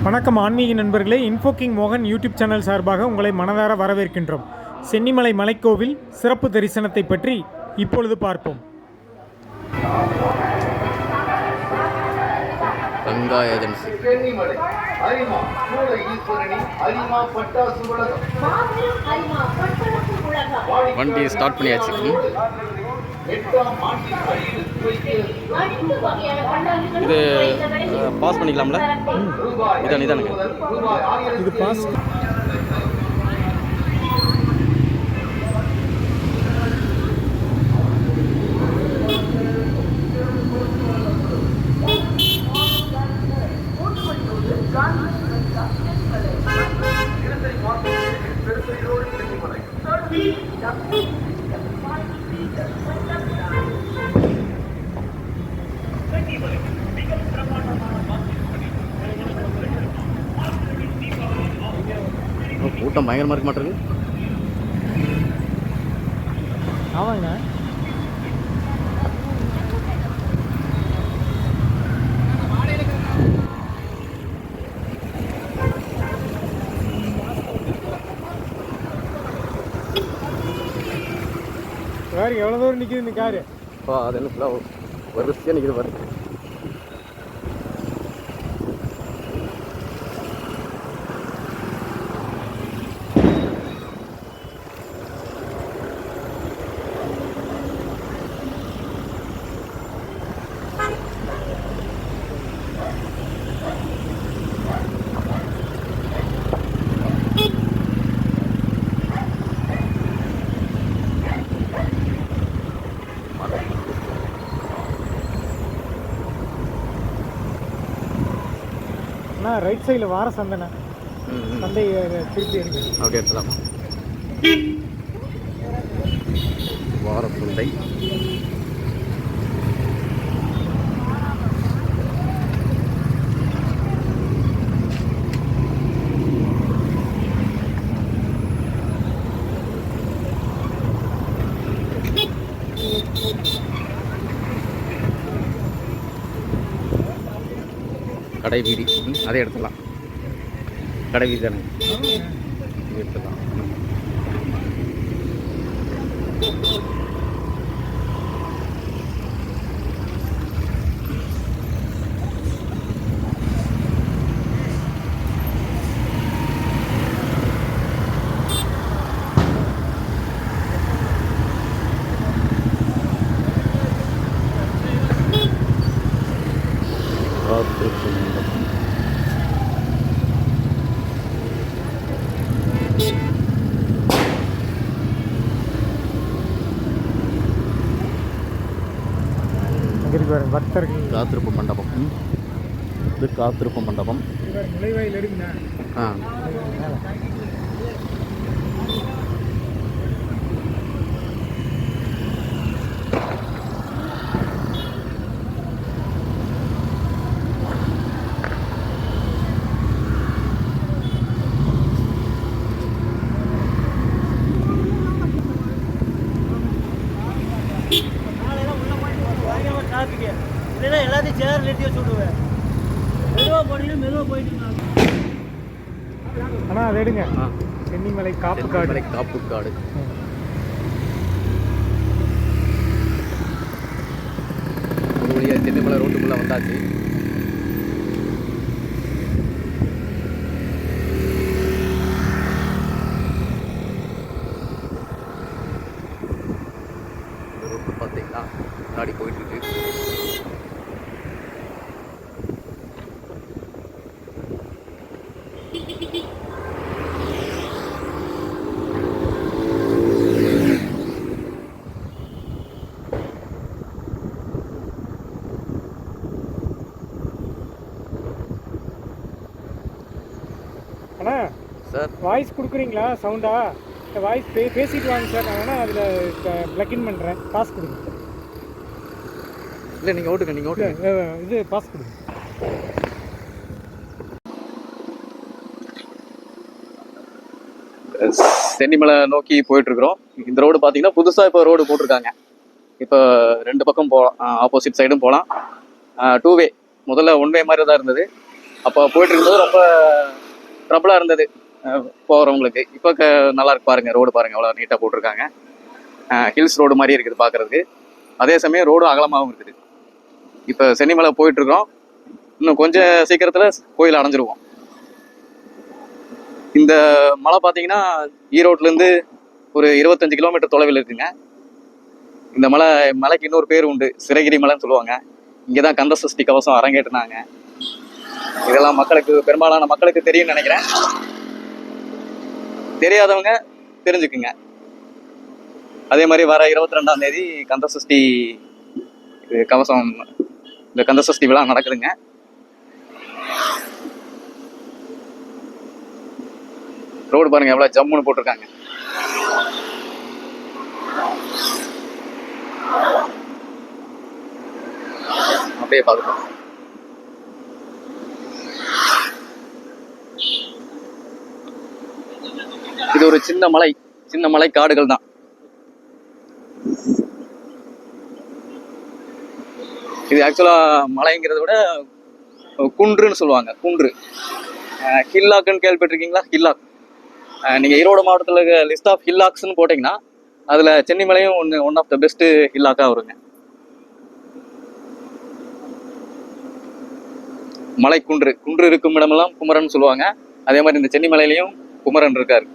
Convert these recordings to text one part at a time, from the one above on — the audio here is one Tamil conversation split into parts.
வணக்கம் ஆன்மீக நண்பர்களே, இன்ஃபோகிங் மோகன் யூடியூப் சேனல் சார்பாக உங்களை மனதார வரவேற்கின்றோம். சென்னிமலை மலைக்கோவில் சிறப்பு தரிசனத்தை பற்றி இப்பொழுது பார்ப்போம். வண்டி ஸ்டார்ட் பண்ணியாச்சு. இது பாஸ் பண்ணிக்கலாம்ல? இதானுங்க இது பாஸ். கூட்டம் பயங்கரமாக இருக்க மாட்டேங்குது. ஆமாங்க, வேறு எவ்வளோ தூரம் நிற்கிது இந்த காரு? அது என்ன ஃபுல்லாக வரிசையாக நிற்கிது பாரு. ரைட் சைடில் வார சந்தை திருப்பி எடுக்க அப்படி எடுத்துலாமா? வார சந்தை கடை வீதி, அதே எடுத்துடலாம். கடை வீதி தானே, எடுத்துடலாம். பக்தர்கள் காத்திருப்பு மண்டபம். இது காத்திருப்பு மண்டபம். நுழைவாயில் எடுங்கண்ணா. எல்லாத்தையும் சேர் லெட்டியை சுடுவேன். மெதுவாக போனீங்கன்னா மெதுவாக போயிட்டு ஆனால் அதை எடுங்க. சென்னிமலை காப்பு காடு. காப்பு காடு ஒரு வழியாக சென்னிமலை ரோட்டுக்குள்ளே வந்தாச்சு. இந்த ரோட்டு பார்த்தீங்கன்னா முன்னாடி போயிட்டுருக்கு. அண்ணா சார், வாய்ஸ் கொடுக்குறீங்களா? சவுண்டா வாய்ஸ் பேசிட்டு வாங்க சார். நான் வேணா அதில் ப்ளக்இன் பண்ணுறேன். பாஸ் கொடுங்க. இல்லை, நீங்கள் ஓட்டுங்க. நீங்கள் ஓட்டுங்க. இது பாஸ் கொடுங்க. சென்னிமலை நோக்கி போயிட்டுருக்குறோம். இந்த ரோடு பார்த்தீங்கன்னா புதுசாக இப்போ ரோடு போட்டிருக்காங்க. இப்போ ரெண்டு பக்கம் போகலாம், ஆப்போசிட் சைடும் போகலாம். 2 வே. முதல்ல 1 வே மாதிரி தான் இருந்தது. அப்போ போயிட்டு இருக்கும்போது ரொம்ப ட்ரபிளாக இருந்தது போகிறவங்களுக்கு. இப்போ நல்லா இருக்கு பாருங்க, ரோடு பாருங்க எவ்வளோ நீட்டாக போட்டிருக்காங்க. ஹில்ஸ் ரோடு மாதிரி இருக்குது பார்க்கறதுக்கு. அதே சமயம் ரோடும் அகலமாகவும் இருக்குது. இப்போ சென்னிமலை போயிட்டு இருக்கோம். இன்னும் கொஞ்சம் சீக்கிரத்தில் கோயில் அடைஞ்சிருவோம். இந்த மலை பார்த்தீங்கன்னா ஈரோட்லேருந்து ஒரு 25 கிலோமீட்டர் தொலைவில் இருக்குங்க. இந்த மலைக்கு இன்னொரு பேர் உண்டு, சிறகிரி மலைன்னு சொல்லுவாங்க. இங்கே தான் கந்த சஷ்டி கவசம் அரங்கேற்றினாங்க. இதெல்லாம் பெரும்பாலான மக்களுக்கு தெரியும்னு நினைக்கிறேன். தெரியாதவங்க தெரிஞ்சுக்குங்க. அதே மாதிரி வர 22ஆம் தேதி கந்த சஷ்டி கவசம், இந்த கந்த சஷ்டி விழா நடக்குதுங்க. ரோடு பாருங்க எவ்வளவு ஜம்முன்னு போட்டிருக்காங்க. அப்படியே பார்க்கலாம். இது ஒரு சின்ன மலை காடுகள் தான். இது ஆக்சுவலா மலைங்கிறத விட குன்றுன்னு சொல்லுவாங்க. குன்று ஹில்லாக்குன்னு கேள்விப்பட்டிருக்கீங்களா? ஹில்லாக் நீங்க ஈரோடு மாவட்டத்தில் இருக்க லிஸ்ட் ஆஃப் ஹில்லாக்ஸ்ன்னு போட்டீங்கன்னா அதுல சென்னிமலையும் ஒன் ஆஃப் த பெஸ்ட் ஹில்லாக்கா வருங்க. மலை குன்று இருக்கும் இடமெல்லாம் குமரன் சொல்லுவாங்க. அதே மாதிரி இந்த சென்னிமலையிலையும் குமரன் இருக்காரு.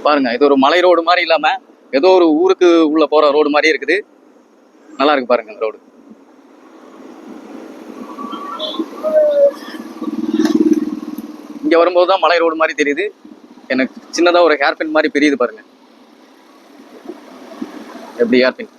பாருங்க, இது ஒரு மலை ரோடு மாதிரி இல்லாம ஏதோ ஒரு ஊருக்கு உள்ள போற ரோடு மாதிரி இருக்குது. நல்லா இருக்கு பாருங்க இந்த ரோடு. இங்க வரும்போது தான் மலை ரோடு மாதிரி தெரியுது. எனக்கு சின்னதா ஒரு ஹேர்பின் மாதிரி தெரியுது பாருங்க. எப்படி ஹேர்பின்.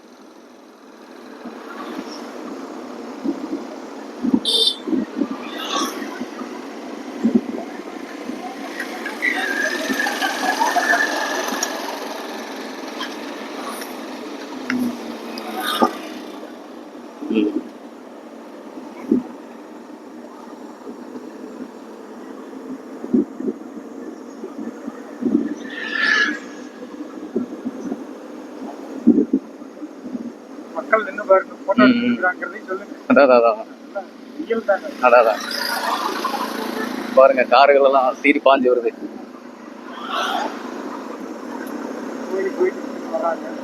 மக்கள் நின்று பாருங்க, போட்டோ எடுத்துக்கிறாங்கிறதையும் சொல்லுங்க. அதான் பாருங்க, கார்கள் எல்லாம் சீறி பாஞ்சு வருது.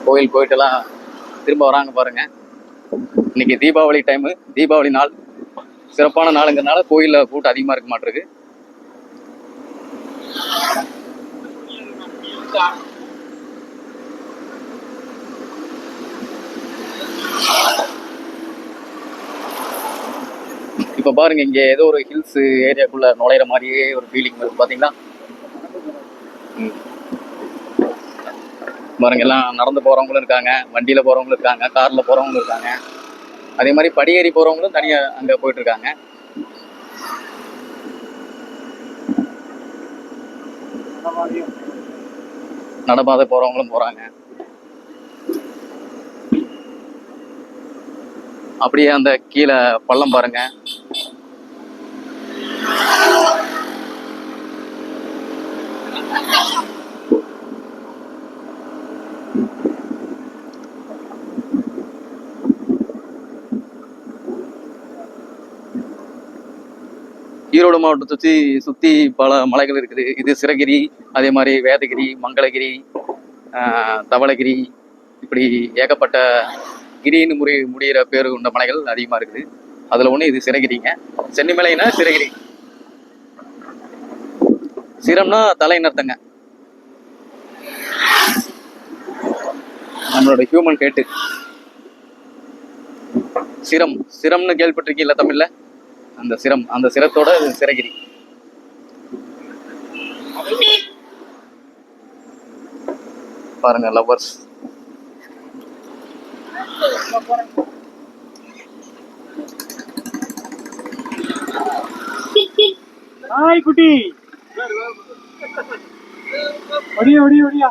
கோயில் போயிட்டு எல்லாம் திரும்ப வராங்க பாருங்க. இன்னைக்கு தீபாவளி டைமு, தீபாவளி நாள், சிறப்பான நாளுங்கிறதுனால கோயில்ல கூட்டம் அதிகமா இருக்க மாட்டிருக்கு. இப்ப பாருங்க, இங்க ஏதோ ஒரு ஹில்ஸ் ஏரியாக்குள்ள நுழையிற மாதிரியே ஒரு ஃபீலிங் வருது பாத்தீங்களா? பாருங்க, எல்லாம் நடந்து போறவங்களும் இருக்காங்க, வண்டியில போறவங்களும் இருக்காங்க, கார்ல போறவங்களும் இருக்காங்க. அதே மாதிரி படியேறி போறவங்களும் தனியா அங்க போயிட்டு இருக்காங்க. நடப்பாதை போறவங்களும் போறாங்க. அப்படியே அந்த கீழே பள்ளம் பாருங்க. ஈரோடு மாவட்டத்தை சுற்றி பல மலைகள் இருக்குது. இது சிறகிரி, அதே மாதிரி வேதகிரி, மங்களகிரி, தவளகிரி, இப்படி ஏகப்பட்ட கிரின்னு முடிகிற பேர் கொண்ட மலைகள் அதிகமாக இருக்குது. அதில் ஒன்று இது சிறகிரிங்க. சென்னிமலைனா சிறகிரி. சிரம்னா தலைன்னு அர்த்தங்க. நம்மளோட ஹியூமன் ஹேட்டு. சிரம்னு கேள்விப்பட்டிருக்கீங்களா தமிழ்ல? அந்த சிரத்தோட சிறகிரி. பாருங்க லவ்வர்ஸ். ஹாய் குட்டி. ஒடியா ஒடியா ஒடியா.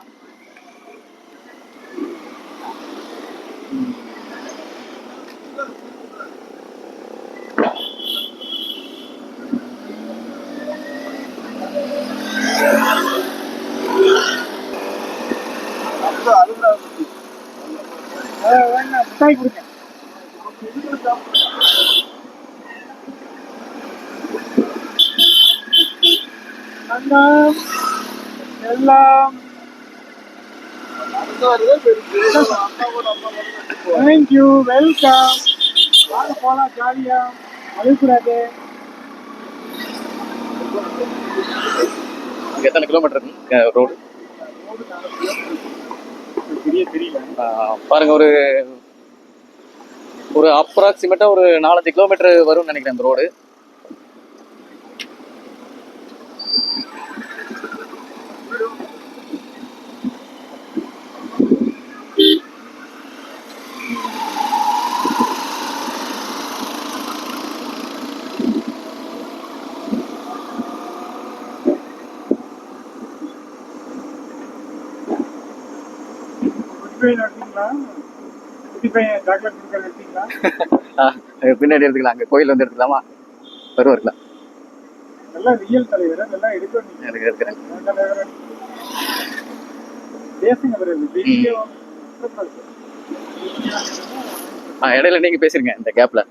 மிட்டாய் கொடுங்க. எல்லாம் தேங்க்யூ, வெல்கம். வாங்க போலாம், ஜாலியா அழுகக்கூடாது. எத்தனை கிலோமீட்டர் ரோடு தெரியல. பாருங்க, ஒரு ஒரு அப்ராக்சிமேட்டா ஒரு 4-5 கிலோமீட்டர் வரும்னு நினைக்கிறேன் இந்த ரோடு. பின்னாடி எடுத்துக்கலாம், அங்க கோயில் வந்து எடுத்துக்கலாமா? வருவார்ல, நல்லா ரியல் தலைவர், அதெல்லாம் எடுக்கணும். எனக்கு இருக்கிறேன். இடையில நீங்க பேசுறீங்க, இந்த கேப்ல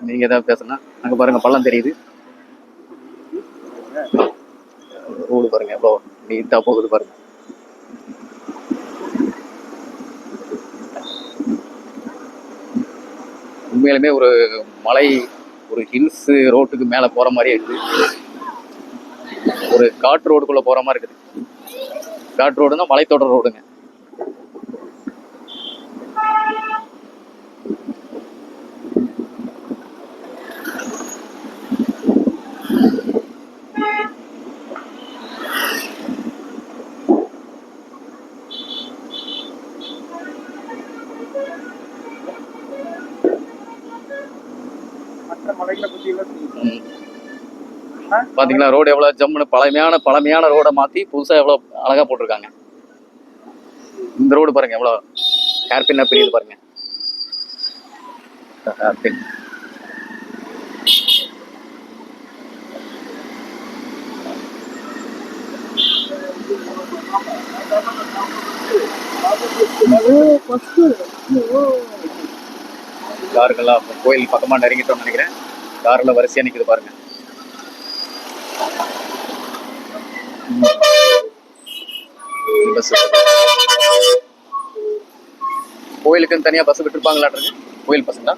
நீங்க ஏதாவது பேசணும். அங்க பாருங்க பள்ளம் தெரியுது, ரோடு பாருங்க எவ்வளோ நீட்டா போகுது பாருங்க. உண்மையிலுமே ஒரு மலை, ஒரு ஹில்ஸ் ரோட்டுக்கு மேல போற மாதிரியே இருக்குது. ஒரு காட்டு ரோடுக்குள்ள போற மாதிரி இருக்குது. காட்டு ரோடுன்னா மலைத்தொடர் ரோடுங்க. பாத்தீங்களா ரோடு எவ்வளவு ஜம்முன்னு பழமையான ரோட மாத்தி புதுசா எவ்வளவு அழகா போட்டிருக்காங்க. இந்த ரோடு பாருங்க எவ்வளவு ஹேர்பின்னா பிரியுது பாருங்க. ஹேர்பின் காருங்கெல்லாம் கோயில் பக்கமா நெருங்கிட்டோம்னு நினைக்கிறேன். கார்ல வரிசையா நிக்குது பாருங்க. பஸ் கோயிலுக்குன்னு தனியா பஸ் விட்டுருப்பாங்களாட்டு, கோயில் பசங்க.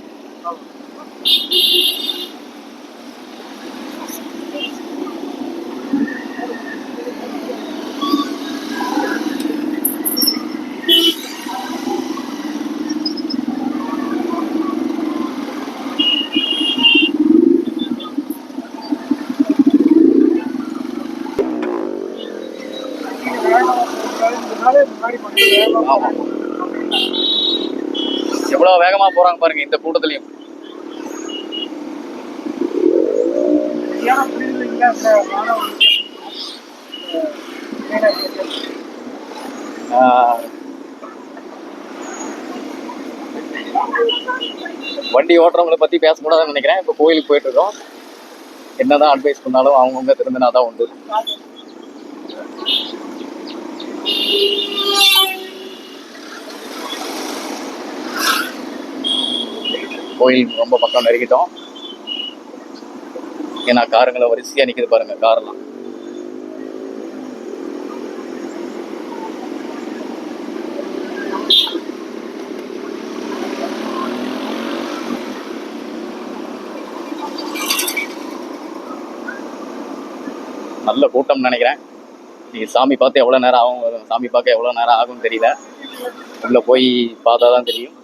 எவ்வளவு வேகமா போறாங்க பாருங்க இந்த கூட்டத்திலையும். வண்டி ஓட்டுறவங்களை பத்தி பேசக்கூடாதுன்னு நினைக்கிறேன். இப்ப கோயிலுக்கு போயிட்டு இருக்கோம். என்னதான் அட்வைஸ் பண்ணாலும் அவங்கவுங்க திருந்தினாதான் உண்டு. கோயில் ரொம்ப பக்கம் நெருங்கிட்டோம். ஏன்னா காருங்களை வரிசையா நிக்குது பாருங்க. காரெல்லாம் நல்ல கூட்டம் நினைக்கிறேன். நீ சாமி பார்த்து எவ்வளவு நேரம் ஆகும், சாமி பார்க்க எவ்வளவு நேரம் ஆகும்னு தெரியல. உள்ள போய் பார்த்தாதான் தெரியும்.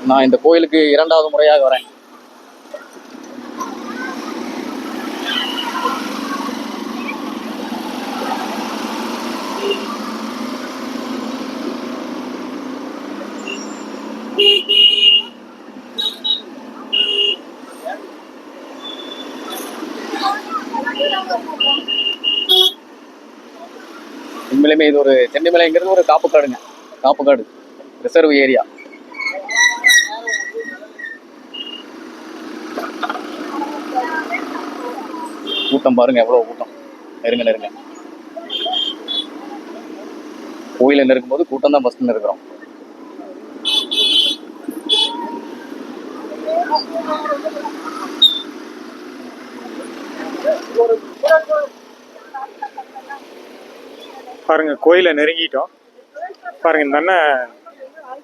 நான் இந்த கோயிலுக்கு 2வது முறையாக வரேன். உண்மையிலுமே இது ஒரு சென்னிமலைங்கிறது ஒரு காப்பு காடுங்க, காப்பு காடு, ரிசர்வ் ஏரியா. கூட்டம் பாருங்க, எவ்வளவு கூட்டம். நெருங்க கோயில நெருக்கும் போது கூட்டம் தான் ஃபர்ஸ்ட் இருக்கிறோம். பாருங்க கோயிலை நெருங்கிட்டோம். பாருங்க இந்த அண்ணன்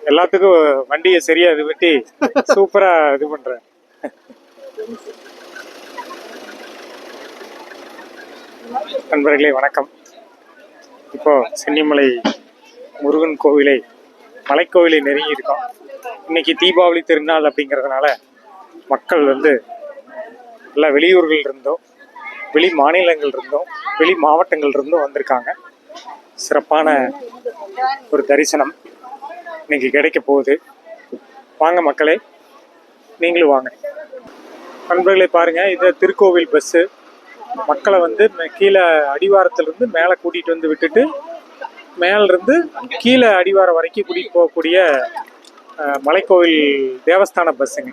எல்லாத்துக்கும் வண்டியை சரியா இது விட்டு சூப்பரா இது பண்றேன். நண்பர்களே வணக்கம். இப்போ சென்னிமலை முருகன் கோவிலை மலைக்கோவிலை நெருங்கி இருக்கோம். இன்னைக்கு தீபாவளி திருநாள் அப்படிங்கிறதுனால மக்கள் எல்லா வெளியூர்கள் இருந்தோம், வெளி மாநிலங்கள் இருந்தோம், வெளி மாவட்டங்கள் இருந்தும் வந்திருக்காங்க. சிறப்பான ஒரு தரிசனம் இன்னைக்கு கிடைக்க போகுது. வாங்க மக்களே, நீங்களும் வாங்க. நண்பர்களே பாருங்க, இது திருக்கோவில் பஸ்ஸு. மக்களை கீழே அடிவாரத்திலிருந்து மேலே கூட்டிகிட்டு வந்து விட்டுட்டு மேலிருந்து கீழே அடிவாரம் வரைக்கும் கூட்டிகிட்டு போகக்கூடிய மலைக்கோவில் தேவஸ்தான பஸ்ஸுங்க.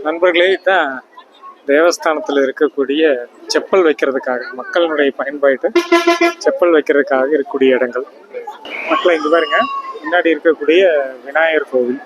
நண்பர்களே, இதுதான் தேவஸ்தானத்தில் இருக்கக்கூடிய செப்பல் வைக்கிறதுக்காக, மக்களுடைய பயன்பாட்டு செப்பல் வைக்கிறதுக்காக இருக்கக்கூடிய இடங்கள். மக்களை இங்கே பாருங்க, முன்னாடி இருக்கக்கூடிய விநாயகர் கோவில்.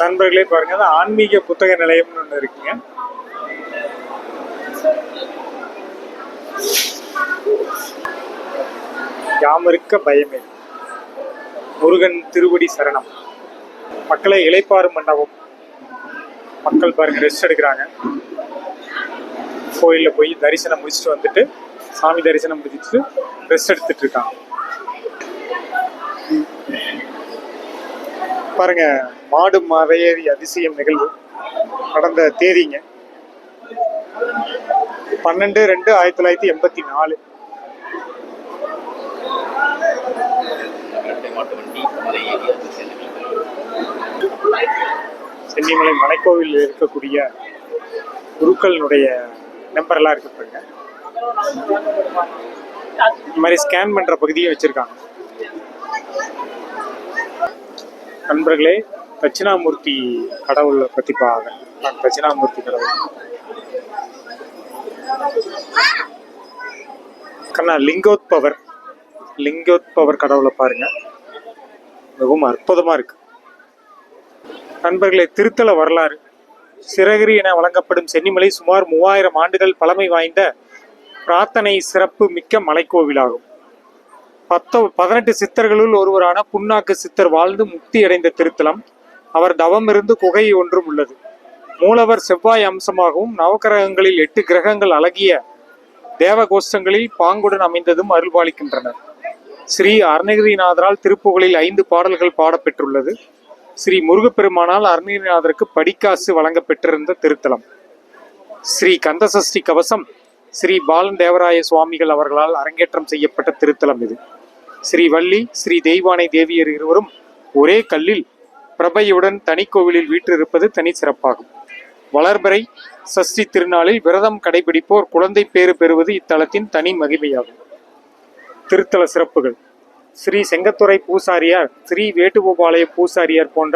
நண்பர்களே பாருங்க, ஆன்மீக புத்தக நிலையம்னு ஒன்று இருக்குங்க. யாமிருக்க பயமே, முருகன் திருவடி சரணம். மக்களை இளைப்பாறும் மண்டபம். மக்கள் பாருங்க ரெஸ்ட் எடுக்கிறாங்க. கோயிலில் போய் தரிசனம் முடிச்சுட்டு வந்துட்டு, சாமி தரிசனம் முடிச்சுட்டு ரெஸ்ட் எடுத்துட்டு இருக்காங்க. பாருங்க, மாடு மறையேறி அதிசயம் நிகழ்வு நடந்த தேதிங்க 12/2/1984. சென்னிமலை மலைக்கோவில் இருக்கக்கூடிய குருக்களினுடைய நம்பர்லாம் இருக்கு பாருங்க. இந்த மாதிரி ஸ்கேன் பண்ற பகுதியும் வச்சிருக்காங்க. நண்பர்களே, தட்சிணாமூர்த்தி கடவுளை பத்தி பாருங்க. தட்சிணாமூர்த்தி கடவுள் கண்ணா லிங்கோத்பவர் கடவுளை பாருங்க, மிகவும் அற்புதமா இருக்கு. நண்பர்களே, திருத்தல வரலாறு. சிறகிரி என வழங்கப்படும் சென்னிமலை சுமார் 3000 ஆண்டுகள் பழமை வாய்ந்த பிரார்த்தனை சிறப்பு மிக்க மலைக்கோவிலாகும். 18 சித்தர்களுள் ஒருவரான புன்னாக்கு சித்தர் வாழ்ந்து முக்தி அடைந்த திருத்தலம். அவர் தவம் இருந்து குகை ஒன்றும் உள்ளது. மூலவர் செவ்வாய் அம்சமாகவும் நவகிரகங்களில் 8 கிரகங்கள் அழகிய தேவகோஷ்டங்களில் பாங்குடன் அமைந்ததும் அருள்பாலிக்கின்றனர். ஸ்ரீ அருணகிரிநாதரால் திருப்புகழில் 5 பாடல்கள் பாடப்பெற்றுள்ளது. ஸ்ரீ முருகப்பெருமானால் அருணகிரிநாதருக்கு படிக்காசு வழங்கப்பெற்றிருந்த திருத்தலம். ஸ்ரீ கந்தசஷ்டி கவசம் ஸ்ரீ பாலன் தேவராய சுவாமிகள் அவர்களால் அரங்கேற்றம் செய்யப்பட்ட திருத்தலம் இது. ஸ்ரீ வள்ளி, ஸ்ரீ தெய்வானை தேவியர் இருவரும் ஒரே கல்லில் பிரபையுடன் தனிக்கோவிலில் வீற்றிருப்பது தனி சிறப்பாகும். வளர்பிறை சஷ்டி திருநாளில் விரதம் கடைபிடிப்போர் குழந்தை பேறு பெறுவது இத்தலத்தின் தனி மகிமையாகும். திருத்தல சிறப்புகள். ஸ்ரீ செங்கத்துறை பூசாரியார், ஸ்ரீ வேட்டுகோபாலய பூசாரியார் போன்ற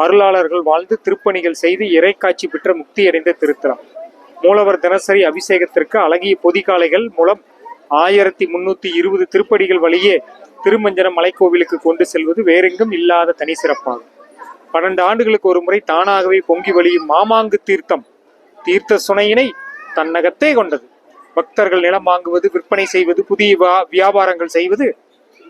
அருளாளர்கள் வாழ்ந்து திருப்பணிகள் செய்து இறைக்காட்சி பெற்ற முக்தியடைந்த திருத்தலம். மூலவர் தினசரி அபிஷேகத்திற்கு அழகிய பொதிகாலைகள் மூலம் 1320 திருப்படிகள் வழியே திருமஞ்சனம் மலைக்கோவிலுக்கு கொண்டு செல்வது வேறெங்கும் இல்லாத தனி சிறப்பாகும். 12 ஆண்டுகளுக்கு ஒரு முறை தானாகவே பொங்கி வழியும் மாமாங்கு தீர்த்தம் தீர்த்த சுனையினை தன்னகத்தே கொண்டது. பக்தர்கள் நிலம் வாங்குவது, விற்பனை செய்வது, புதிய வியாபாரங்கள் செய்வது,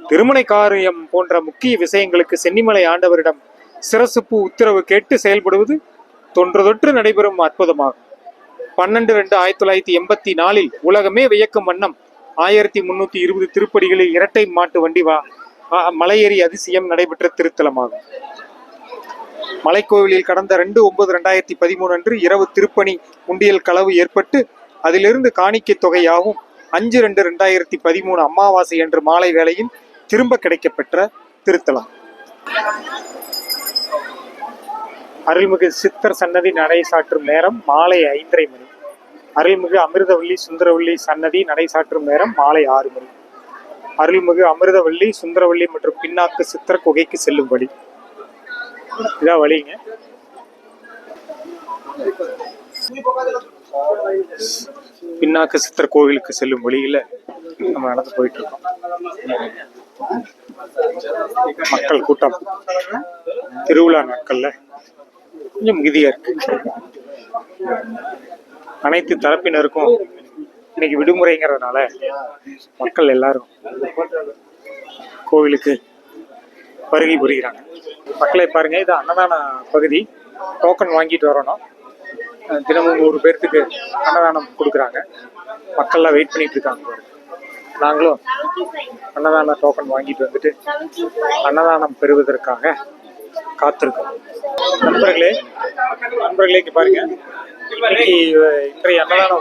திருமண காரியம் போன்ற முக்கிய விஷயங்களுக்கு சென்னிமலை ஆண்டவரிடம் சிரசுப்பு உத்தரவு கேட்டு செயல்படுவது தொன்று நடைபெறும் அற்புதமாகும். 12/2/1984 உலகமே வியக்கும் வண்ணம் 1320 திருப்படிகளில் இரட்டை மாட்டு வண்டி மலையேறி அதிசயம் நடைபெற்ற திருத்தலமாகும். மலைக்கோவிலில் கடந்த 2/9/2013 அன்று இரவு திருப்பணி உண்டியல் களவு ஏற்பட்டு அதிலிருந்து காணிக்கை தொகையாகவும் 5/2/2013 அமாவாசை அன்று மாலை வேளையில் திரும்ப கிடைக்கப்பெற்ற திருத்தலம். அருள்மிகு சித்தர் சன்னதி நடை சாற்றும் நேரம் மாலை 5:30 மணி. அருள்மிகு அமிர்தவல்லி சுந்தரவல்லி சன்னதி நடை சாற்றும் நேரம் மாலை 6 மணி. அருள்மிகு அமிர்தவல்லி சுந்தரவல்லி மற்றும் பின்னாக்கு சித்தர் குகைக்கு செல்லும் வழி. இதான் வழிங்க. பின்னாக்கு சித்தர் கோவிலுக்கு செல்லும் வழியில நம்ம நடந்து போயிட்டு இருக்கோம். மக்கள் கூட்டம் திருவிழா நாட்கள்ல கொஞ்சம் மிகுதியா இருக்கு. அனைத்து தரப்பினருக்கும் இன்னைக்கு விடுமுறைங்கிறதுனால மக்கள் எல்லாரும் கோவிலுக்கு வருகை புரிகிறாங்க. மக்களை பாருங்க, இது அன்னதான பகுதி. டோக்கன் வாங்கிட்டு வரணும். தினமும் 100 பேர்த்துக்கு அன்னதானம் கொடுக்குறாங்க. மக்கள்லாம் வெயிட் பண்ணிட்டு இருக்காங்க. நாங்களும் அன்னதான டோக்கன் வாங்கிட்டு வந்துட்டு அன்னதானம் பெறுவதற்காக காத்திருக்கோம். நண்பர்களே இங்க பாருங்க, இன்னைக்கு இன்றைய அன்னதான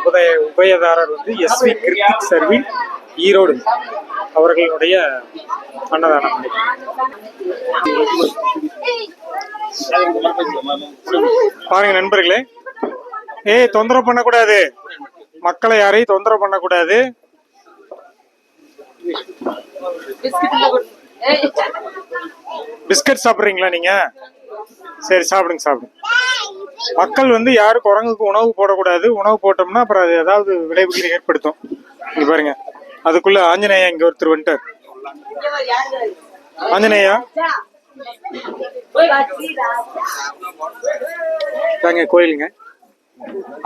உபயதாரர் வந்து SV கிருத்திக் சர்வி ஈரோடு அவர்களுடைய அன்னதானம். பாருங்க நண்பர்களே, தொந்தரவு பண்ணக்கூடாது, மக்களை யாரையும் தொந்தரவு பண்ணக்கூடாது. பிஸ்கட் சாப்பிட்றீங்களா நீங்க? சரி, சாப்பிடுங்க. மக்கள் வந்து யாரும் குரங்குக்கு உணவு போடக்கூடாது. உணவு போட்டோம்னா அப்புறம் அது ஏதாவது விளைவுகளை ஏற்படுத்தும். இங்க பாருங்க, அதுக்குள்ள ஆஞ்சநேயா இங்க ஒருத்தர் வந்துட்டார். ஆஞ்சநேயா தாங்க கோயிலுங்க.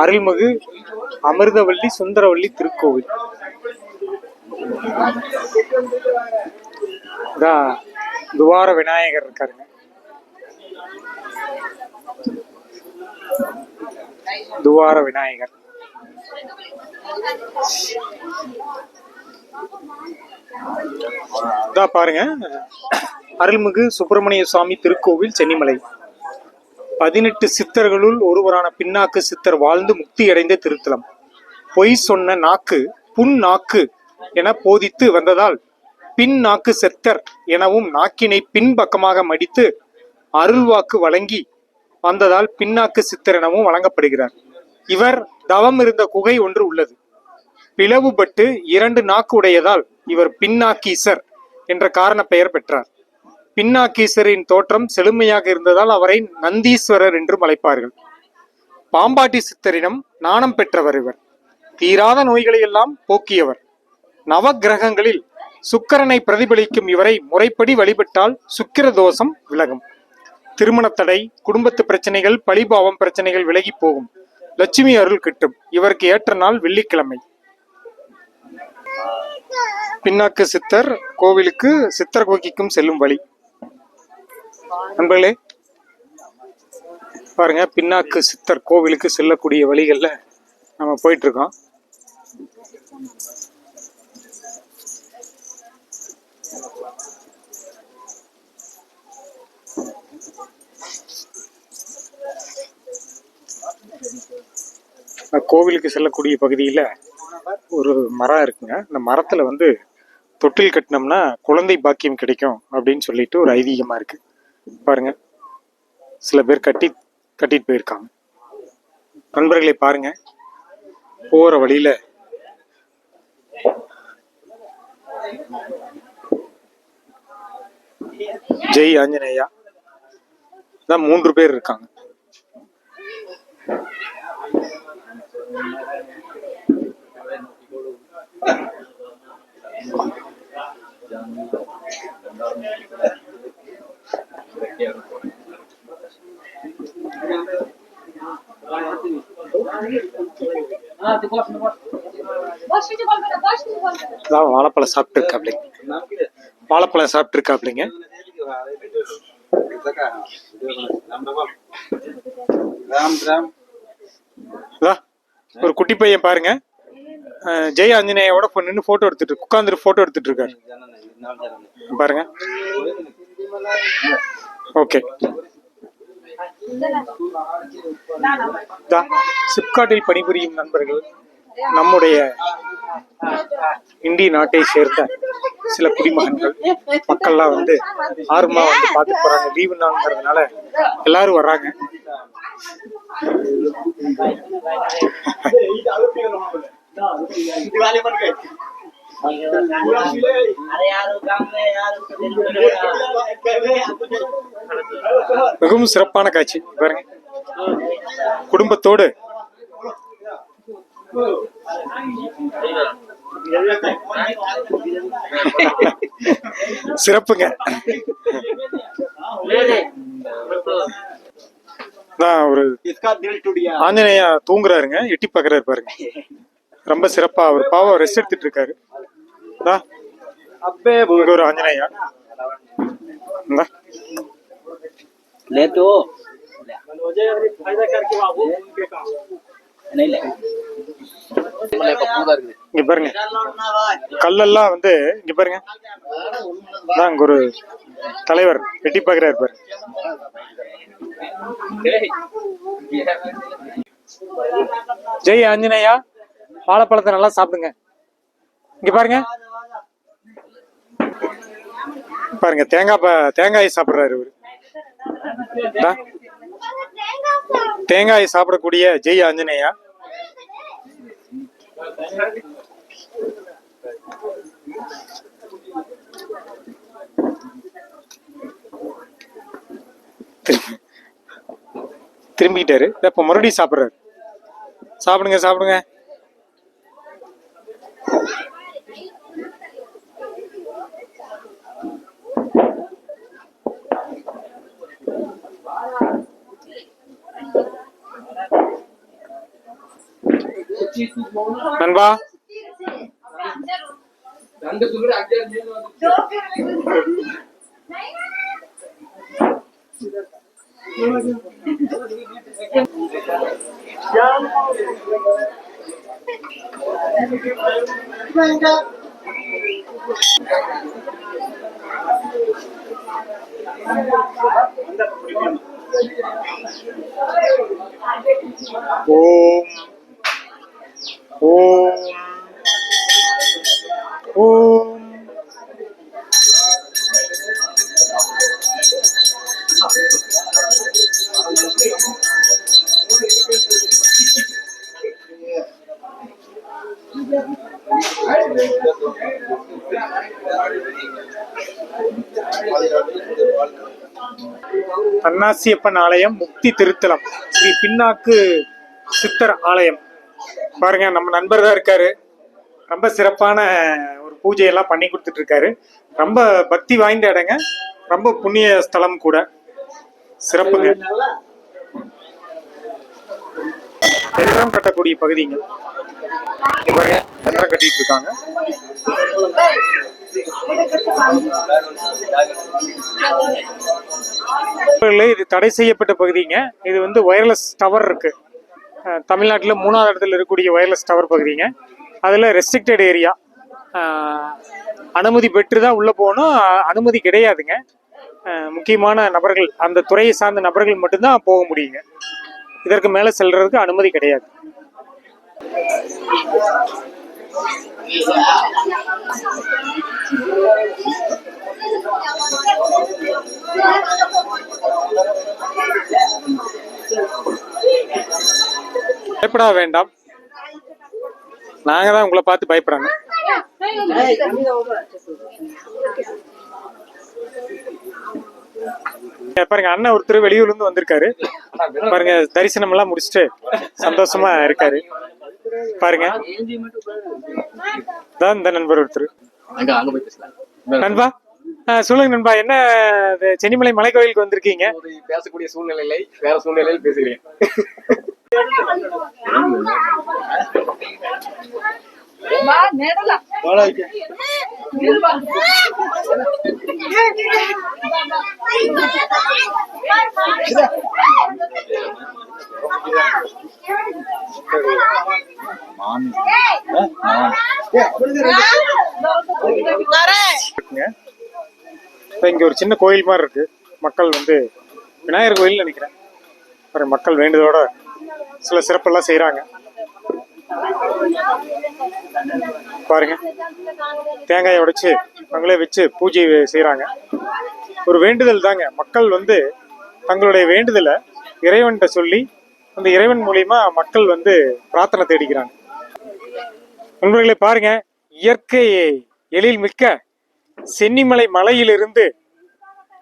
அருள்மிகு அமிர்தவல்லி சுந்தரவல்லி திருக்கோவில். துவார விநாயகர் இருக்காருங்க. துவார விநாயகர். பாருங்க, அருள்மிகு சுப்பிரமணிய சுவாமி திருக்கோவில் சென்னிமலை. 18 சித்தர்களுள் ஒருவரான பின்னாக்கு சித்தர் வாழ்ந்து முக்தி அடைந்த திருத்தலம். பொய் சொன்ன நாக்கு புன் நாக்கு என போதித்து வந்ததால் பின் நாக்கு செத்தர் எனவும், நாக்கினை பின்பக்கமாக மடித்து அருள்வாக்கு வழங்கி வந்ததால் பின்னாக்கு சித்தர் எனவும் வழங்கப்படுகிறார். இவர் தவம் இருந்த குகை ஒன்று உள்ளது. பிளவுபட்டு 2 நாக்கு உடையதால் இவர் பின்னாக்கீசர் என்ற காரண பெயர் பெற்றார். பின்னாக்கீசரின் தோற்றம் செழுமையாக இருந்ததால் அவரை நந்தீஸ்வரர் என்றும் அழைப்பார்கள். பாம்பாட்டி சித்தரிடம் நாணம் பெற்றவர் இவர். தீராத நோய்களை எல்லாம் போக்கியவர். நவ கிரகங்களில் சுக்கிரனை பிரதிபலிக்கும் இவரை முறைப்படி வழிபட்டால் சுக்கிர தோஷம் விலகும். திருமண தடை, குடும்பத்து பிரச்சனைகள், பழிபாவம் பிரச்சனைகள் விலகி போகும். லட்சுமி அருள் கிட்டும். இவருக்கு ஏற்ற நாள் வெள்ளிக்கிழமை. பின்னாக்கு சித்தர் கோவிலுக்கு சித்தர் கோக்கிக்கும் செல்லும் வழி. நண்பர்களே பாருங்க, பின்னாக்கு சித்தர் கோவிலுக்கு செல்லக்கூடிய வழிகள்ல நம்ம போயிட்டு இருக்கோம். கோவிலுக்கு செல்லக்கூடிய பகுதியில ஒரு மரம் இருக்குங்க. இந்த மரத்துல வந்து தொட்டில் கட்டினோம்னா குழந்தை பாக்கியம் கிடைக்கும் அப்படின்னு சொல்லிட்டு ஒரு ஐதீகமா இருக்கு. பாருங்க, சில பேர் கட்டிட்டு போயிருக்காங்க. நண்பர்களை பாருங்க, போற வழியில ஜெய் ஆஞ்சநேயா தான் 3 பேர் இருக்காங்க. வாழைப்பழம் சாப்பிட்டு இருக்காப்லிங்க. இதா, ஒரு குட்டி பையன் பாருங்க, ஜெய் ஆஞ்சநேயோட நின்று போட்டோ எடுத்துட்டு உட்காந்துட்டு போட்டோ எடுத்துட்டு இருக்காரு பாருங்க. ஓகே, சிப்காட்டில் பணிபுரியும் நண்பர்கள், நம்முடைய இந்திய நாட்டை சேர்ந்த சில குடிமகன்கள் மக்கள்லாம் வந்து ஆர்வமா வந்து பார்த்துட்டு போறாங்க. லீவு நாள்ங்கிறதுனால எல்லாரும் வர்றாங்க. மிகவும் சிறப்பான காட்சி பாருங்க, குடும்பத்தோடு சிறப்புங்க. ஒரு ஆஞ்சநேயா தூங்குறாருங்க, எட்டி பாக்குறாரு பாருங்க, ரொம்ப சிறப்பா. அவர் பாவம் ரெஸ்ட் எடுத்துட்டு இருக்காரு. இங்க ஒரு ஆஞ்சநேயா இங்க பாருங்க. கல்லெல்லாம் வந்து இங்க பாருங்க, இங்க ஒரு தலைவர் எட்டி பாக்குறாரு பாரு. ஜெய் ஆஞ்சநேயா, வாழைப்பழத்தை நல்லா சாப்பிடுங்க. இங்க பாருங்க பாருங்க, தேங்காய் சாப்பிடுறாரு இவரு. தேங்காய் சாப்பிடக்கூடிய ஜெய் ஆஞ்சநேயா. திரும்பிக்கிட்டாரு, இப்ப மறுபடியும் சாப்பிடுறாரு. சாப்பிடுங்க சாப்பிடுங்க. நண்பா, ஓம் ஓம் ஓம். அன்னாசியப்பன் ஆலயம், முக்தி திருத்தலம், ஸ்ரீ பின்னாக்கு சித்தர் ஆலயம் பாருங்க. நம்ம நண்பர் தான் இருக்காரு, ரொம்ப சிறப்பான ஒரு பூஜையெல்லாம் பண்ணி கொடுத்துட்டு இருக்காரு. ரொம்ப பக்தி வாய்ந்த இடங்க, ரொம்ப புண்ணிய ஸ்தலம் கூட, சிறப்புங்க. எந்திரம் கட்டக்கூடிய பகுதிங்க, எந்திரம் கட்டிட்டு இருக்காங்க. இது தடை செய்யப்பட்ட பகுதிங்க. இது வந்து வயர்லெஸ் டவர் இருக்கு, தமிழ்நாட்டில் 3வது இடத்துல இருக்கக்கூடிய வயர்லெஸ் டவர் பகுதிங்க. அதில் ரெஸ்ட்ரிக்டட் ஏரியா, அனுமதி பெற்று தான் உள்ளே போகணும், அனுமதி கிடையாதுங்க. முக்கியமான நபர்கள், அந்த துறையை சார்ந்த நபர்கள் மட்டும்தான் போக முடியுங்க. இதற்கு மேலே செல்றதுக்கு அனுமதி கிடையாது. பயப்பட வேண்டாம், நாங்க தான் உங்களை பார்த்து பயப்படுறாங்க. பாருங்க, அண்ணன் ஒருத்தர் வெளியூர்ல இருந்து வந்திருக்காரு பாருங்க, தரிசனம் எல்லாம் முடிச்சுட்டு சந்தோஷமா இருக்காரு பாருங்க. தான் இந்த நண்பர் ஒருத்தர். நண்பா சொல்லுங்க நண்பா, என்ன சென்னிமலை மலை கோயிலுக்கு வந்திருக்கீங்க? பேசக்கூடிய சூழ்நிலை வேற சூழ்நிலையில் பேசுகிறேன். இப்ப இங்க ஒரு சின்ன கோயில் மாதிரி இருக்கு. மக்கள் வந்து விநாயகர் கோயில் நினைக்கிறேன். மக்கள் வேண்டுதலோட சில சிறப்பெல்லாம் செய்யறாங்க. பாருங்க, தேங்காயை உடைச்சு அவங்களே வச்சு பூஜை செய்யறாங்க. ஒரு வேண்டுதல் தாங்க. மக்கள் வந்து தங்களுடைய வேண்டுதலை இறைவன்கிட்ட சொல்லி அந்த இறைவன் மூலியமா மக்கள் வந்து பிரார்த்தனை தேடிக்கிறாங்க. நண்பர்களே பாருங்க, இயற்கை எழில் மிக்க சென்னிமலை மலையிலிருந்து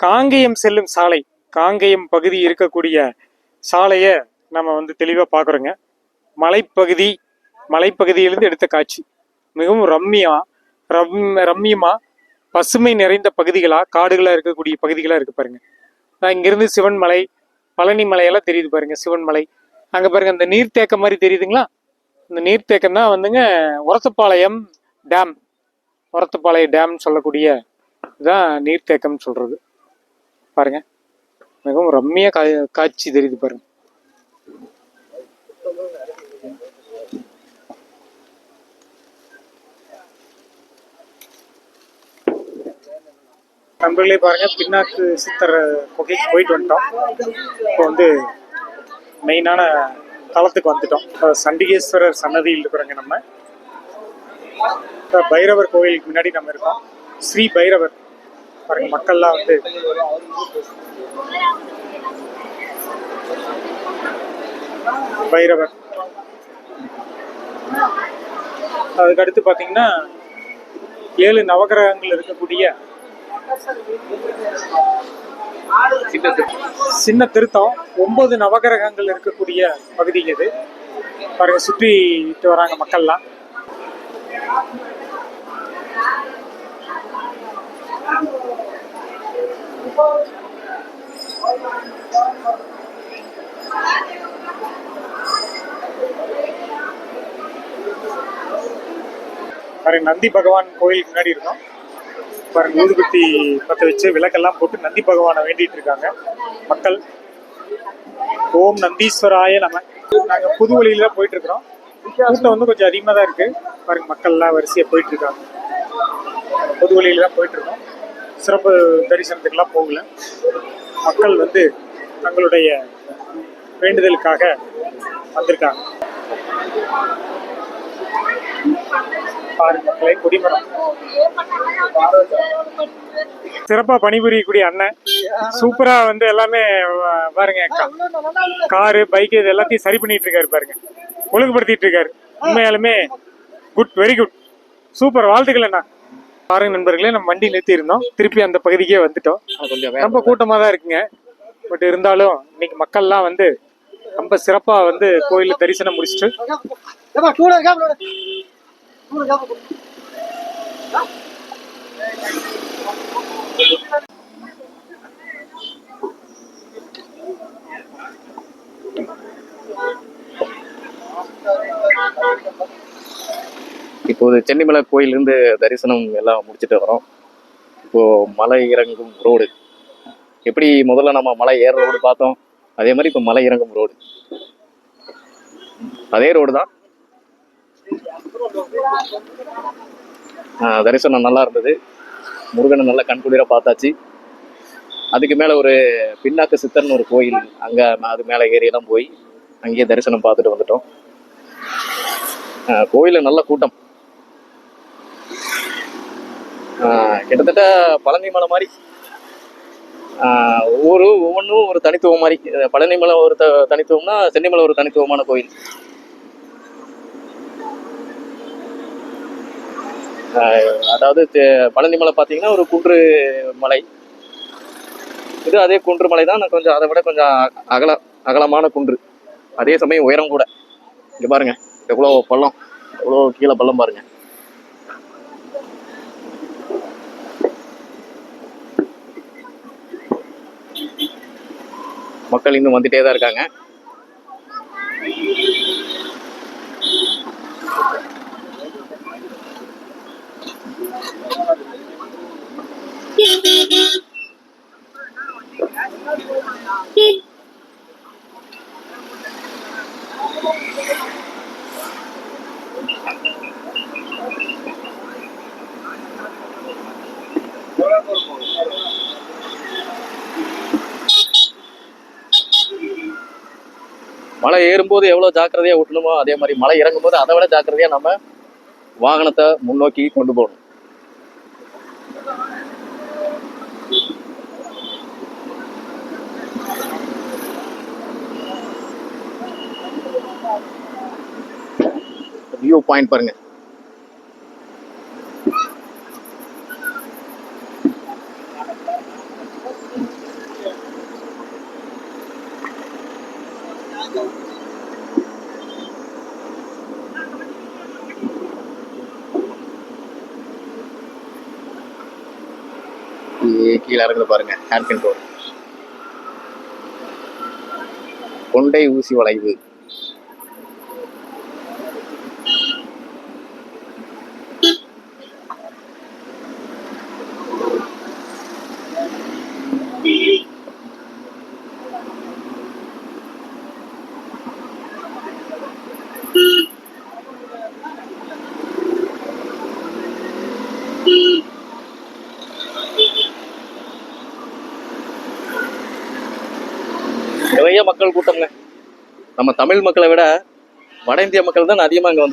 காங்கேயம் செல்லும் சாலை, காங்கேயம் பகுதி இருக்கக்கூடிய சாலையை நம்ம வந்து தெளிவா பாக்குறோங்க. மலைப்பகுதியிலிருந்து எடுத்த காட்சி மிகவும் ரம்மியமா பசுமை நிறைந்த பகுதிகளா, காடுகளா இருக்கக்கூடிய பகுதிகளா இருக்கு பாருங்க. இங்கிருந்து சிவன்மலை, பழனி மலையெல்லாம் தெரியுது பாருங்க. சிவன்மலை அங்க பாருங்க, அந்த நீர்த்தேக்கம் மாதிரி தெரியுதுங்களா? இந்த நீர்த்தேக்கம் தான் வந்துங்க ஒரத்தப்பாளையம் டேம். ஒரத்தப்பாளையம் டேம் சொல்லக்கூடிய இதுதான் நீர்த்தேக்கம் சொல்றது. பாருங்க, மிகவும் ரம்மிய காட்சி தெரியுது பாருங்க. நண்பர்களே பாருங்க, பின்னாக்கு சித்தர் குகைக்கு போயிட்டு வந்துட்டோம். இப்போ வந்து மெயினான தளத்துக்கு வந்துட்டோம். சண்டிகேஸ்வரர் சன்னதியில் இருக்கிறோங்க. நம்ம பைரவர் கோயிலுக்கு முன்னாடி நம்ம இருக்கோம். ஸ்ரீ பைரவர் பாருங்க, மக்கள்லாம் வந்து பைரவர். அதுக்கு அடுத்து பாத்தீங்கன்னா 7 நவகிரகங்கள் இருக்கக்கூடிய சின்ன திருத்தம். 9 நவகிரகங்கள் இருக்கக்கூடிய பகுதி இது பாருங்க. சுற்றிட்டு வராங்க மக்கள்லாம். பாருங்க, நந்தி பகவான் கோயிலுக்கு முன்னாடி இருக்கோம். பாருங்க, ஊதுபத்தி பற்ற வச்சு விளக்கெல்லாம் போட்டு நந்தி பகவானை வேண்டிட்டு இருக்காங்க மக்கள். ஓம் நந்தீஸ்வராய நம. நாங்க புது வழியில தான் போயிட்டு இருக்கிறோம். கூட்டம் வந்து கொஞ்சம் அதிகமா தான் இருக்கு. பாருங்க, மக்கள்லாம் வரிசையா போயிட்டு இருக்காங்க. பொது வழியில தான் போயிட்டு இருக்கோம். சிறப்பு தரிசனத்துக்கெல்லாம் போகல. மக்கள் வந்து தங்களுடைய வேண்டுதலுக்காக வந்திருக்காங்க. பாருங்க மக்களே, கொடிமரம் சிறப்பா பணிபுரியக்கூடிய அண்ணன் சூப்பரா வந்து எல்லாமே பாருங்க, காரு பைக் இது எல்லாத்தையும் சரி பண்ணிட்டு இருக்காரு பாருங்க, ஒழுங்குபடுத்திட்டு இருக்காரு. உண்மையாலுமே குட், வெரி குட், சூப்பர், வாழ்த்துக்கள் அண்ணா. பாருங்க நண்பர்களே, நம்ம வண்டி நிறுத்தி இருந்தோம், திருப்பி அந்த பகுதிக்கே வந்துட்டோம். ரொம்ப கூட்டமா தான் இருக்குங்க. பட் இருந்தாலும் இன்னைக்கு மக்கள்லாம் வந்து ரொம்ப சிறப்பா வந்து கோயில தரிசனம் முடிச்சுட்டு இப்போது சென்னிமலை கோயிலிருந்து தரிசனம் எல்லாம் முடிச்சுட்டு வரோம். இப்போ மலை இறங்கும் ரோடு எப்படி முதல்ல நம்ம மலை ஏற ரோடு பார்த்தோம், அதே மாதிரி இப்போ மலை இறங்கும் ரோடு அதே ரோடு தான். தரிசனம் நல்லா இருந்தது. முருகனை நல்லா கண்குளிர பார்த்தாச்சு. அதுக்கு மேலே ஒரு பின்னாக்கு சித்தர்னு ஒரு கோயில், அங்கே அது மேலே ஏரியெல்லாம் போய் அங்கேயே தரிசனம் பார்த்துட்டு வந்துட்டோம். கோயிலில் நல்ல கூட்டம். கிட்டத்தட்ட பழனி மலை மாதிரி ஒவ்வொன்றும் ஒரு தனித்துவம் மாதிரி. பழனி மலை ஒரு தனித்துவம்னா சென்னிமலை ஒரு தனித்துவமான கோயில். அதாவது பழனி மலை பார்த்தீங்கன்னா ஒரு குன்று மலை, இது அதே குன்று மலை தான், கொஞ்சம் அதை விட கொஞ்சம் அகலமான குன்று, அதே சமயம் உயரம் கூட. இங்கே பாருங்க எவ்வளோ பள்ளம், எவ்வளோ கீழே பள்ளம் பாருங்க. மக்கள் இன்னும் வந்துட்டே தான் இருக்காங்க. மலை ஏறும்போது எவ்வளவு ஜாக்கிரதையா ஓட்டணுமோ அதே மாதிரி மலை இறங்கும் போது அதை விட ஜாக்கிரதையா நம்ம வாகனத்தை முன்னோக்கி கொண்டு போகணும். வியூ பாயிண்ட் பாருங்க. கீழே இறங்குது பாருங்க. ஹேர்பின் ரோடு, கொண்டை ஊசி வளைவு. நிறைய மக்கள் கூட்டம்ங்க. நம்ம தமிழ் மக்களை விட வட இந்திய மக்கள் தான் அதிகமாக இங்கே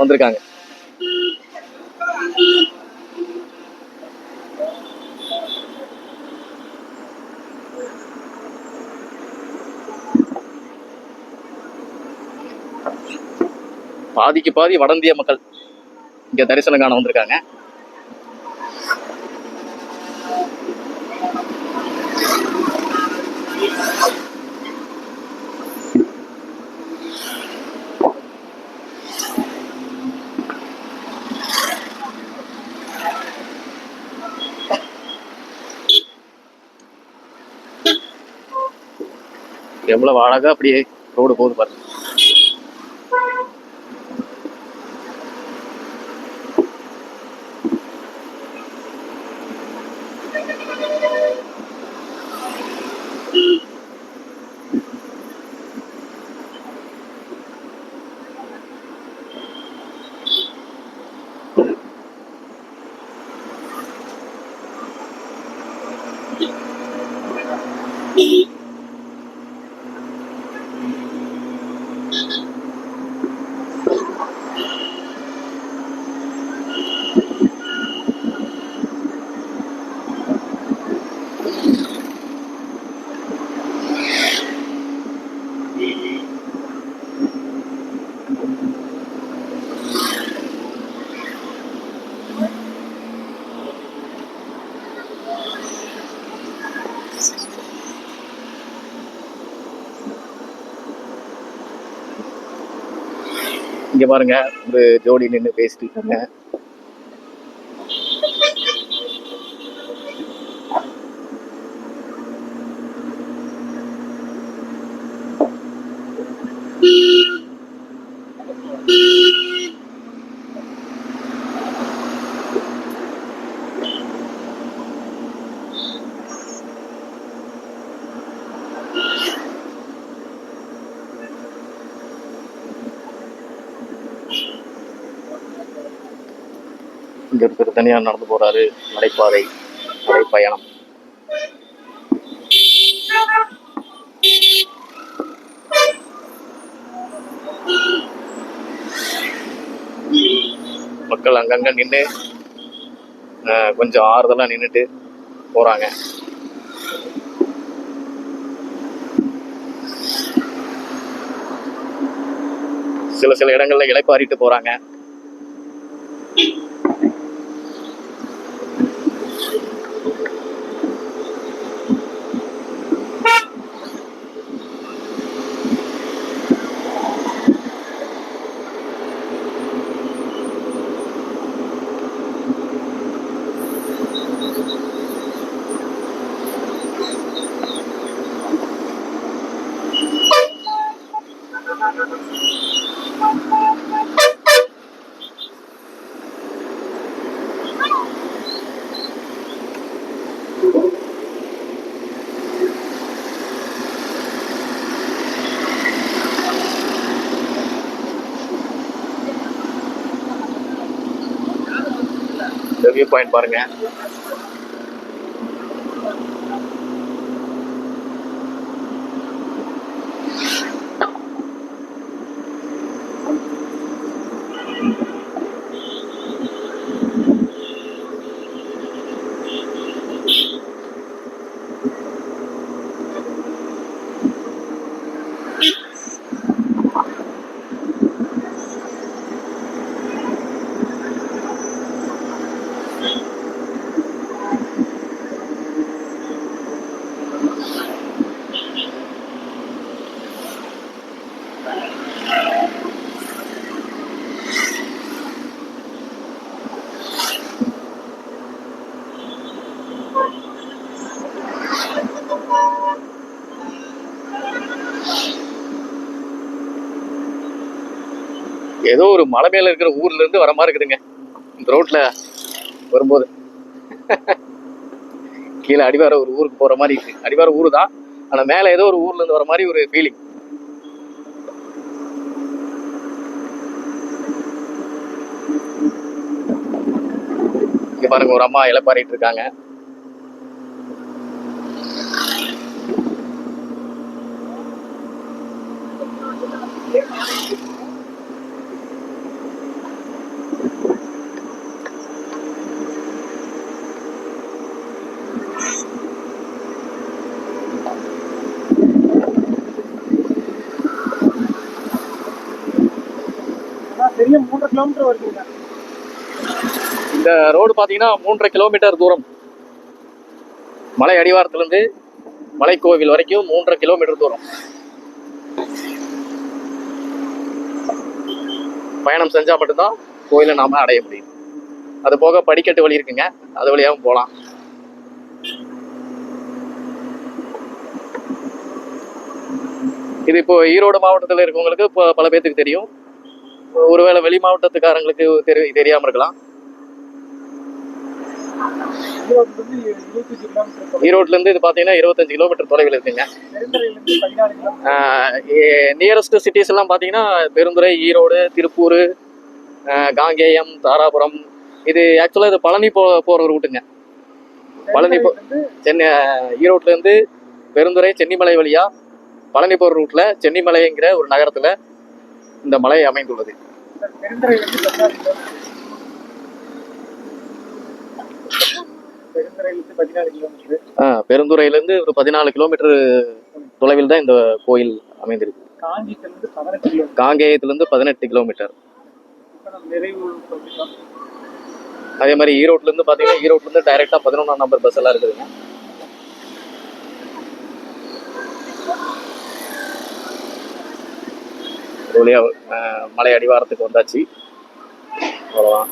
வந்திருக்காங்க. பாதிக்கு பாதி வட இந்திய மக்கள் இங்க தரிசனம் காண வந்திருக்காங்க. எவ்வளவு அழகா அப்படியே ரோடு போகுது பாருங்க. இங்க பாருங்க, ஒரு ஜோடி நின்று பேசிட்டு இருக்காங்க. இங்க ஒருத்தர் தனியா நடந்து போறாரு. நடைபாதை, நடைப்பயணம். மக்கள் அங்கங்க நின்று கொஞ்சம் ஆறுதலா நின்றுட்டு போறாங்க. சில இடங்கள்ல இளைப்பாறிட்டு போறாங்க. வியூ பாயிண்ட் பாருங்க. ஏதோ ஒரு மலை மேல இருக்கிற ஊர்ல இருந்து வர மாதிரி இருக்குதுங்க இந்த ரோட்ல வரும்போது. கீழே அடிவார ஒரு ஊருக்கு போற மாதிரி இருக்கு. அடிவார ஊரு தான், ஆனா மேல ஏதோ ஒரு ஊர்ல இருந்து வர மாதிரி ஒரு ஃபீலிங். இங்க பாருங்க, ஒரு அம்மா இலைப்பாரிட்டு இருக்காங்க. சரியா 3.5 கிலோமீட்டர் வருதுங்க. இந்த ரோடு பாத்தீங்கன்னா 3.5 கிலோமீட்டர் தூரம். மலை அடிவாரத்துல இருந்து மலைக்கோவில் வரைக்கும் 3.5 கிலோமீட்டர் தூரம் பயணம் செஞ்சா மட்டும்தான் கோயிலை நாம அடைய முடியும். அது போக படிக்கட்டு வழி இருக்குங்க, அது வழியாகவும் போகலாம். இது இப்போ ஈரோடு மாவட்டத்தில் இருக்கவங்களுக்கு இப்போ பல பேர்த்துக்கு தெரியும். ஒருவேளை வெளி மாவட்டத்துக்காரங்களுக்கு தெரியாம இருக்கலாம். ஈரோட்ல இருந்து இது பாத்தீங்கன்னா 25 கிலோமீட்டர் தொலைவில் இருக்குங்க. நியரஸ்ட் சிட்டிஸ் எல்லாம் பாத்தீங்கன்னா பெருந்துறை, ஈரோடு, திருப்பூர், காங்கேயம், தாராபுரம். இது ஆக்சுவலா இது பழனி போற ரூட்டுங்க. பழனி சென்னை ஈரோட்ல இருந்து பெருந்துறை சென்னிமலை வழியா பழனி போற ரூட்ல சென்னிமலைங்கிற ஒரு நகரத்துல இந்த மலை அமைந்துள்ளது. பெருந்துறையிலிருந்து ஒரு 14 கிலோமீட்டர் தொலைவில் தான் இந்த கோயில் அமைந்திருக்கு. காங்கேயத்திலிருந்து 18 கிலோமீட்டர். அதே மாதிரி ஈரோட்ல இருந்து பாத்தீங்கன்னா ஈரோட்ல இருந்து டைரக்டா 11ஆம் நம்பர் பஸ் எல்லாம் இருக்குதுங்க. மலை அடிவாரத்துக்கு வந்தாச்சு, அவ்வளவுதான்.